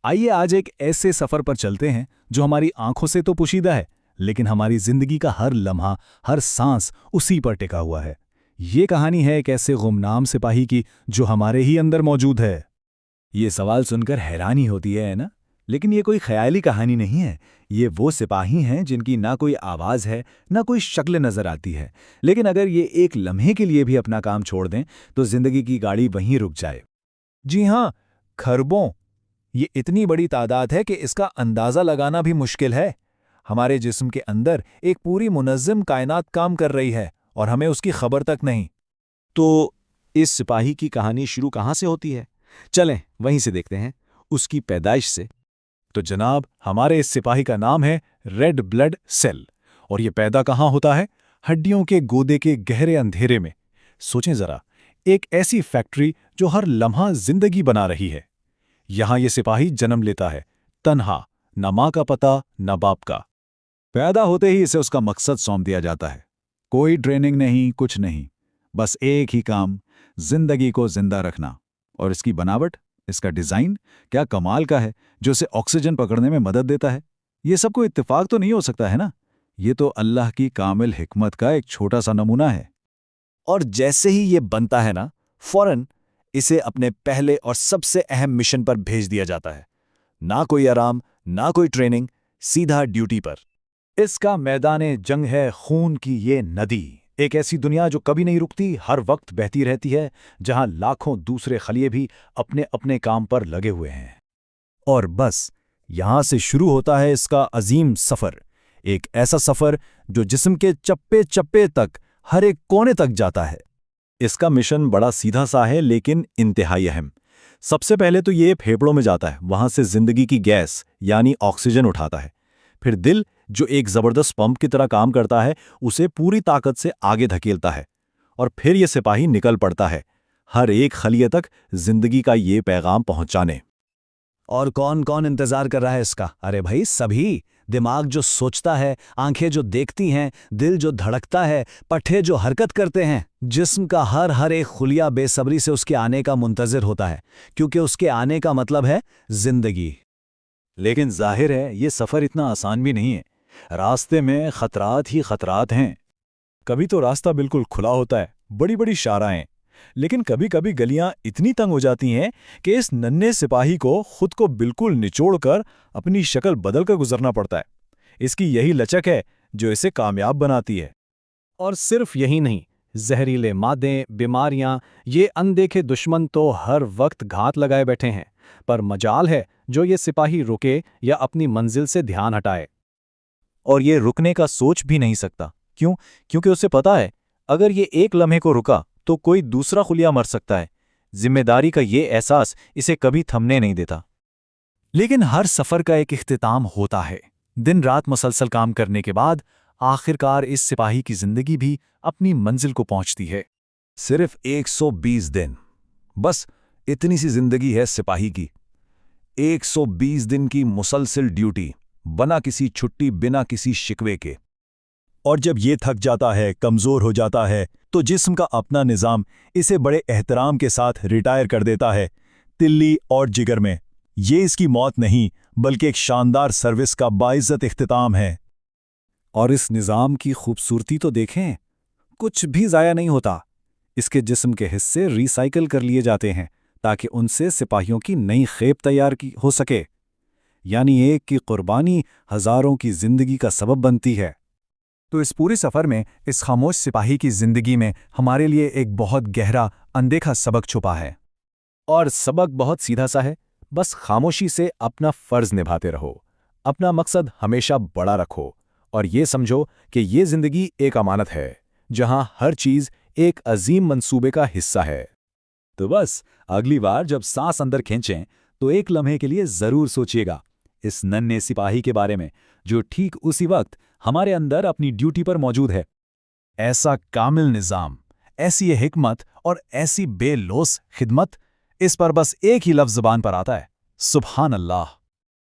आइए आज एक ऐसे सफर पर चलते हैं जो हमारी आंखों से तो पोशीदा है, लेकिन हमारी जिंदगी का हर लम्हा, हर सांस उसी पर टिका हुआ है। ये कहानी है एक ऐसे गुमनाम सिपाही की जो हमारे ही अंदर मौजूद है। ये सवाल सुनकर हैरानी होती है ना? लेकिन ये कोई ख्याली कहानी नहीं है। ये वो सिपाही हैं जिनकी ना कोई आवाज़ है, ना कोई शक्ल नज़र आती है, लेकिन अगर ये एक लम्हे के लिए भी अपना काम छोड़ दें तो जिंदगी की गाड़ी वहीं रुक जाए। जी हाँ, खरबों। ये इतनी बड़ी तादाद है कि इसका अंदाज़ा लगाना भी मुश्किल है। हमारे जिस्म के अंदर एक पूरी मुनज़्ज़म कायनात काम कर रही है और हमें उसकी खबर तक नहीं। तो इस सिपाही की कहानी शुरू कहाँ से होती है? चलें वहीं से देखते हैं, उसकी पैदाइश से। तो जनाब, हमारे इस सिपाही का नाम है रेड ब्लड सेल। और ये पैदा कहाँ होता है? हड्डियों के गोदे के गहरे अंधेरे में। सोचें जरा, एक ऐसी फैक्ट्री जो हर लम्हा जिंदगी बना रही है। यहां ये सिपाही जन्म लेता है, तन्हा, न माँ का पता न बाप का। पैदा होते ही इसे उसका मकसद सौंप दिया जाता है। कोई ट्रेनिंग नहीं, कुछ नहीं, बस एक ही काम, जिंदगी को जिंदा रखना। और इसकी बनावट, इसका डिज़ाइन क्या कमाल का है, जो इसे ऑक्सीजन पकड़ने में मदद देता है। ये सब कोई इत्तेफाक तो नहीं हो सकता है ना? ये तो अल्लाह की कामिल हिकमत का एक छोटा सा नमूना है। और जैसे ही ये बनता है ना, फौरन इसे अपने पहले और सबसे अहम मिशन पर भेज दिया जाता है। ना कोई आराम, ना कोई ट्रेनिंग, सीधा ड्यूटी पर। इसका मैदाने जंग है खून की ये नदी। एक ऐसी दुनिया जो कभी नहीं रुकती, हर वक्त बहती रहती है, जहां लाखों दूसरे खलिए भी अपने अपने काम पर लगे हुए हैं। और बस यहां से शुरू होता है इसका अजीम सफर। एक ऐसा सफर जो जिस्म के चप्पे चप्पे तक, हर एक कोने तक जाता है। इसका मिशन बड़ा सीधा सा है, लेकिन इंतहाई अहम। सबसे पहले तो ये फेफड़ों में जाता है, वहां से जिंदगी की गैस यानी ऑक्सीजन उठाता है। फिर दिल, जो एक जबरदस्त पंप की तरह काम करता है, उसे पूरी ताकत से आगे धकेलता है। और फिर ये सिपाही निकल पड़ता है, हर एक खलिए तक जिंदगी का ये पैगाम पहुंचाने। और कौन कौन इंतजार कर रहा है इसका? अरे भाई, सभी। दिमाग जो सोचता है, आंखें जो देखती हैं, दिल जो धड़कता है, पट्टे जो हरकत करते हैं, जिस्म का हर हर एक खुलिया बेसब्री से उसके आने का मुंतजिर होता है, क्योंकि उसके आने का मतलब है जिंदगी। लेकिन जाहिर है ये सफर इतना आसान भी नहीं है। रास्ते में खतरात ही खतरात हैं। कभी तो रास्ता बिल्कुल खुला होता है, बड़ी बड़ी शाराएं, लेकिन कभी कभी गलियां इतनी तंग हो जाती हैं कि इस नन्हे सिपाही को खुद को बिल्कुल निचोड़कर अपनी शक्ल बदलकर गुजरना पड़ता है। इसकी यही लचक है जो इसे कामयाब बनाती है। और सिर्फ यही नहीं, जहरीले मादे, बीमारियां, ये अनदेखे दुश्मन तो हर वक्त घात लगाए बैठे हैं। पर मजाल है जो ये सिपाही रुके या अपनी मंजिल से ध्यान हटाए। और ये रुकने का सोच भी नहीं सकता। क्यों? क्योंकि उसे पता है, अगर ये एक लम्हे को रुका तो कोई दूसरा खुलिया मर सकता है। जिम्मेदारी का ये एहसास इसे कभी थमने नहीं देता। लेकिन हर सफर का एक इख्तिताम होता है। दिन रात मुसलसल काम करने के बाद आखिरकार इस सिपाही की जिंदगी भी अपनी मंजिल को पहुंचती है। सिर्फ 120 दिन, बस इतनी सी जिंदगी है सिपाही की। 120 दिन की मुसलसल ड्यूटी, बना किसी छुट्टी, बिना किसी शिकवे के। और जब ये थक जाता है, कमजोर हो जाता है, तो जिस्म का अपना निज़ाम इसे बड़े एहतराम के साथ रिटायर कर देता है, तिल्ली और जिगर में। ये इसकी मौत नहीं, बल्कि एक शानदार सर्विस का बाइज्जत इख्तिताम है। और इस निज़ाम की खूबसूरती तो देखें, कुछ भी ज़ाया नहीं होता। इसके जिस्म के हिस्से रिसाइकल कर लिए जाते हैं ताकि उनसे सिपाहियों की नई खेप तैयार की हो सके। यानी एक की कुर्बानी हज़ारों की जिंदगी का सबब बनती है। तो इस पूरे सफ़र में इस खामोश सिपाही की जिंदगी में हमारे लिए एक बहुत गहरा, अनदेखा सबक छुपा है। और सबक बहुत सीधा सा है, बस खामोशी से अपना फ़र्ज़ निभाते रहो, अपना मकसद हमेशा बड़ा रखो, और ये समझो कि ये ज़िंदगी एक अमानत है, जहां हर चीज़ एक अजीम मंसूबे का हिस्सा है। तो बस अगली बार जब सांस अंदर खींचें तो एक लम्हे के लिए ज़रूर सोचिएगा इस नन्हे सिपाही के बारे में, जो ठीक उसी वक्त हमारे अंदर अपनी ड्यूटी पर मौजूद है। ऐसा कामिल निज़ाम, ऐसी हिकमत और ऐसी बेलौस खिदमत, इस पर बस एक ही लफ्ज़ ज़बान पर आता है, सुब्हान अल्लाह।